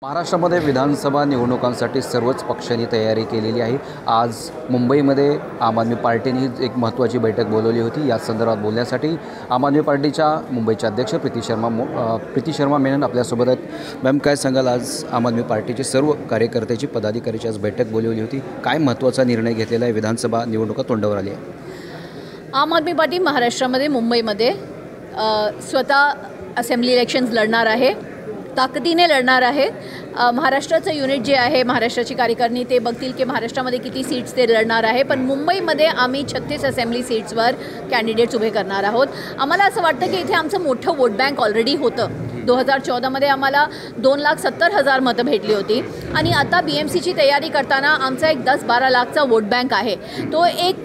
महाराष्ट्रामध्ये विधानसभा निवडणुकांसाठी सर्वच पक्षांनी तयारी केलेली आहे। आज मुंबईमध्ये आम आदमी पार्टीने एक महत्त्वाची बैठक बोलवली होती। या संदर्भात बोलण्यासाठी आम आदमी पार्टीच्या मुंबईचे अध्यक्ष प्रीती शर्मा मेनन आपल्यासोबत आहेत। मॅम, काय सांगाल, आज आम आदमी पार्टीचे सर्व कार्यकर्त्याची पदाधिकाऱ्याची आज बैठक बोलवली होती, काय महत्त्वाचा निर्णय घेतलेला आहे? विधानसभा निवडणुका तोंडावर आली आहे। आम आदमी पार्टी महाराष्ट्रामध्ये मुंबईमध्ये स्वतः असेंब्ली इलेक्शन्स लढणार आहे, ताकदीने लढणार आहे। महाराष्ट्राचं युनिट जे आहे, महाराष्ट्राची कार्यकारिणी, ते बघतील की महाराष्ट्रामध्ये किती सीट्स ते लढणार आहे। पण मुंबईमध्ये आम्ही 36 असेंब्ली सीट्सवर कॅन्डिडेट्स उभे करणार आहोत। आम्हाला असं वाटतं की इथे आमचं मोठं वोट बँक ऑलरेडी होतं। 2014मध्ये आम्हाला 2,70,000 मतं भेटली होती आणि आता BMCची तयारी करताना आमचा एक 10-12 लाखचा वोट बँक आहे। तो एक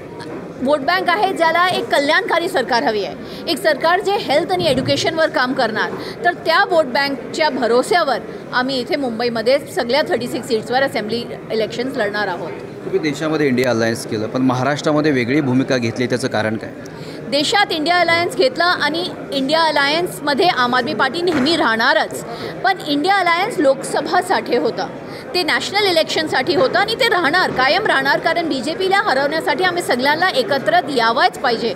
वोट बँक आहे ज्याला एक कल्याणकारी सरकार हवी आहे, एक सरकार जे हेल्थ आणि एज्युकेशनवर काम करणार। तर त्या वोट बँकच्या भरोश्यावर आम्ही इथे मुंबईमध्ये सगळ्या 36 सीट्सवर असेंब्ली इलेक्शन्स लढणार आहोत। तुम्ही देशामध्ये इंडिया अलायन्स केलं, पण महाराष्ट्रामध्ये वेगळी भूमिका घेतली, त्याचं कारण काय? देशात इंडिया अलायन्स घेतला आणि इंडिया अलायन्समध्ये आम आदमी पार्टी नेहमी राहणारच। पण इंडिया अलायन्स लोकसभासाठी होता, ते नॅशनल इलेक्शनसाठी होतं आणि ते राहणार, कायम राहणार, कारण BJPला हरवण्यासाठी आम्ही सगळ्यांना एकत्र यावंच पाहिजे।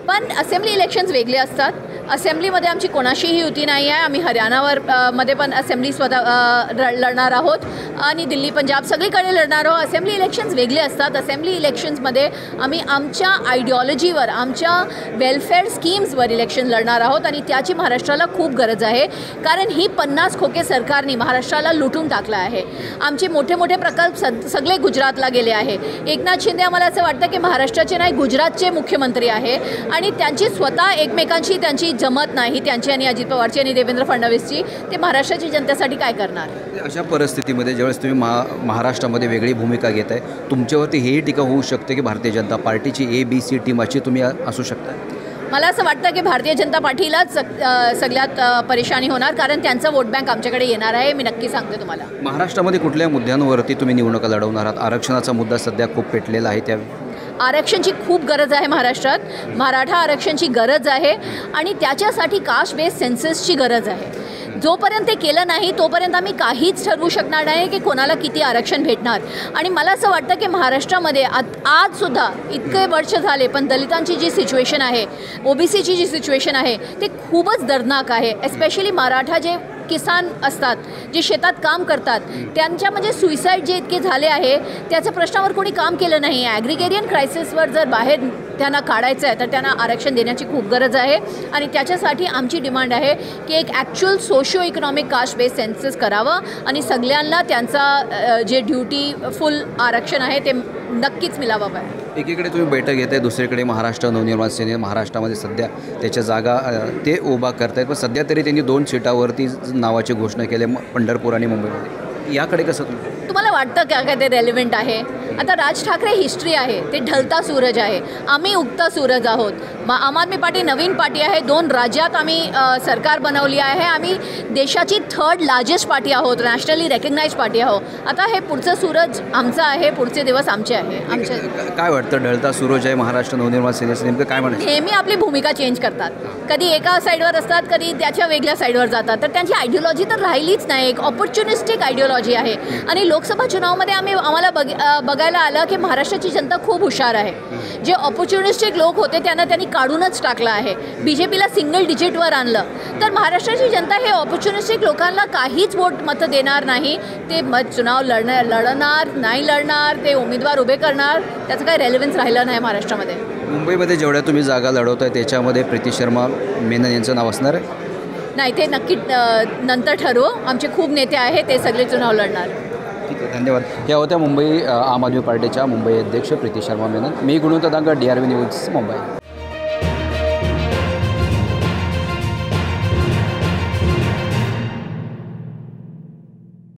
पण असेंब्ली इलेक्शन्स वेगळे असतात। असेंब्लीमध्ये आमची कोणाशीही युती नाही आहे। आम्ही हरियाणावर मध्ये पण असेंब्ली स्वतः लढणार आहोत आणि दिल्ली, पंजाब सगळीकडे लढणार आहोत। असेंब्ली इलेक्शन्स वेगळे असतात। असेंब्ली इलेक्शन्समध्ये आम्ही आमच्या आयडिओलॉजीवर, आमच्या वेलफेअर स्कीम्सवर इलेक्शन लढणार आहोत आणि त्याची महाराष्ट्राला खूप गरज आहे, कारण ही 50 खोके सरकारने महाराष्ट्राला लुटून टाकलं आहे। आमचे मोठे मोठे प्रकल्प सगळे गुजरातला गेले आहे। एकनाथ शिंदे आम्हाला असं वाटतं की महाराष्ट्राचे नाही, गुजरातचे मुख्यमंत्री आहे आणि त्यांची स्वतः एकमेकांशी त्यांची जमत नाही, त्यांची आणि अजित पवारची आणि देवेंद्र फडणवीसची। ते महाराष्ट्राची जनतेसाठी काय करणार? अशा परिस्थितीमध्ये ज्यावेळेस तुम्ही महाराष्ट्रामध्ये वेगळी भूमिका घेत आहे, तुमच्यावरती हेही टीका होऊ शकते की भारतीय जनता पार्टीची ABC टीमाची तुम्ही असू शकता। मला असं वाटतं की भारतीय जनता पार्टीलाच सगळ्यात परेशानी होणार, कारण त्यांचा वोट बँक आमच्याकडे येणार आहे। मी नक्की सांगते तुम्हाला। महाराष्ट्रामध्ये कुठल्या मुद्द्यांवरती तुम्ही निवडणुका लढवणार आहात? आरक्षणाचा मुद्दा सध्या खूप पेटलेला आहे, त्या आरक्षणची खूप गरज आहे महाराष्ट्रात। मराठा आरक्षणची गरज आहे आणि त्याच्यासाठी कास्ट बेस्ड सेन्ससची गरज आहे। जोपर्यंत ते केलं नाही तोपर्यंत आम्ही काहीच ठरवू शकणार नाही की कोणाला किती आरक्षण भेटणार। आणि मला असं वाटतं की महाराष्ट्रामध्ये आजसुद्धा इतके वर्ष झाले, पण दलितांची जी सिच्युएशन आहे, OBCची जी सिच्युएशन आहे, ते खूपच दर्दनाक आहे। एस्पेशली मराठा जे किसान असतात, जे शेतात काम करतात, त्यांच्या म्हणजे सुइसाईड जे इतके झाले आहे, त्याच्या प्रश्नावर कोणी काम केलं नाही। ॲग्रिगेरियन क्रायसिसवर जर बाहेर त्यांना काढायचं आहे तर त्यांना आरक्षण देण्याची खूप गरज आहे आणि त्याच्यासाठी आमची डिमांड आहे की एक actual socio economic caste based census करावं आणि सगळ्यांना त्यांचा जे ड्युटीफुल आरक्षण आहे ते नक्कीच मिळावं पाहिजे। एकीकडे तुम्ही बैठक घेत आहे, दुसरीकडे महाराष्ट्र नवनिर्माण सेने महाराष्ट्रामध्ये सध्या त्याच्या जागा ते उभा करत आहेत, पण सध्या तरी त्यांनी 2 सीटावरती नावाची घोषणा केली, पंढरपूर आणि मुंबईमध्ये। याकडे कसं तुम्हाला वाटतं का काय ते रेलिव्हेंट आहे? आता राज ठाकरे हिस्ट्री आहे, ते ढलता सूरज आहे, आम्ही उगता सूरज आहोत। आम आदमी पार्टी नवीन पार्टी आहे, 2 राज्यात आम्ही सरकार बनवली आहे। आम्ही देशाची 3rd लार्जेस्ट पार्टी आहोत, नॅशनली रेकग्नाइज पार्टी आहोत। आता हे पुढचं सूरज आमचं आहे, पुढचे दिवस आमचे आहे। आमचे काय वाटतं, ढळता सूरज आहे महाराष्ट्र नवनिर्माण सेनेचं, नेमकं काय म्हणायचं? नेहमी आपली भूमिका चेंज करतात, कधी एका साईडवर असतात, कधी त्याच्या वेगळ्या साईडवर जातात। तर त्यांची आयडिओलॉजी तर राहिलीच नाही, एक ऑपॉर्च्युनिस्टिक आयडिओलॉजी आहे। आणि लोकसभा चुनावामध्ये आम्हाला बघायला आलं की महाराष्ट्राची जनता खूप हुशार आहे। जे ऑपॉर्च्युनिस्टिक लोक होते त्यांनी काढूनच टाकलं आहे, BJPला सिंगल डिजिटवर आणलं। तर महाराष्ट्राची जनता हे ऑपॉर्च्युनिस्टिक लोकांना काहीच मतं देणार नाही। ते चुनाव लढणार नाही, लढणार, ते उमेदवार उभे करणार, त्याचं काही रेलेव्हन्स राहिलं नाही महाराष्ट्रामध्ये। मुंबईमध्ये जेवढ्या तुम्ही जागा लढवत आहे त्याच्यामध्ये प्रीती शर्मा मेनन यांचं नाव असणार आहे? नाही, ते नक्की नंतर ठरवू। आमचे खूप नेते आहेत, ते सगळे चुनाव लढणार। ठीक आहे, धन्यवाद। या होत्या मुंबई आम आदमी पार्टीच्या मुंबई अध्यक्ष प्रीती शर्मा मेनन। मी गुणवंत दांगा, DRV न्यूज, मुंबई।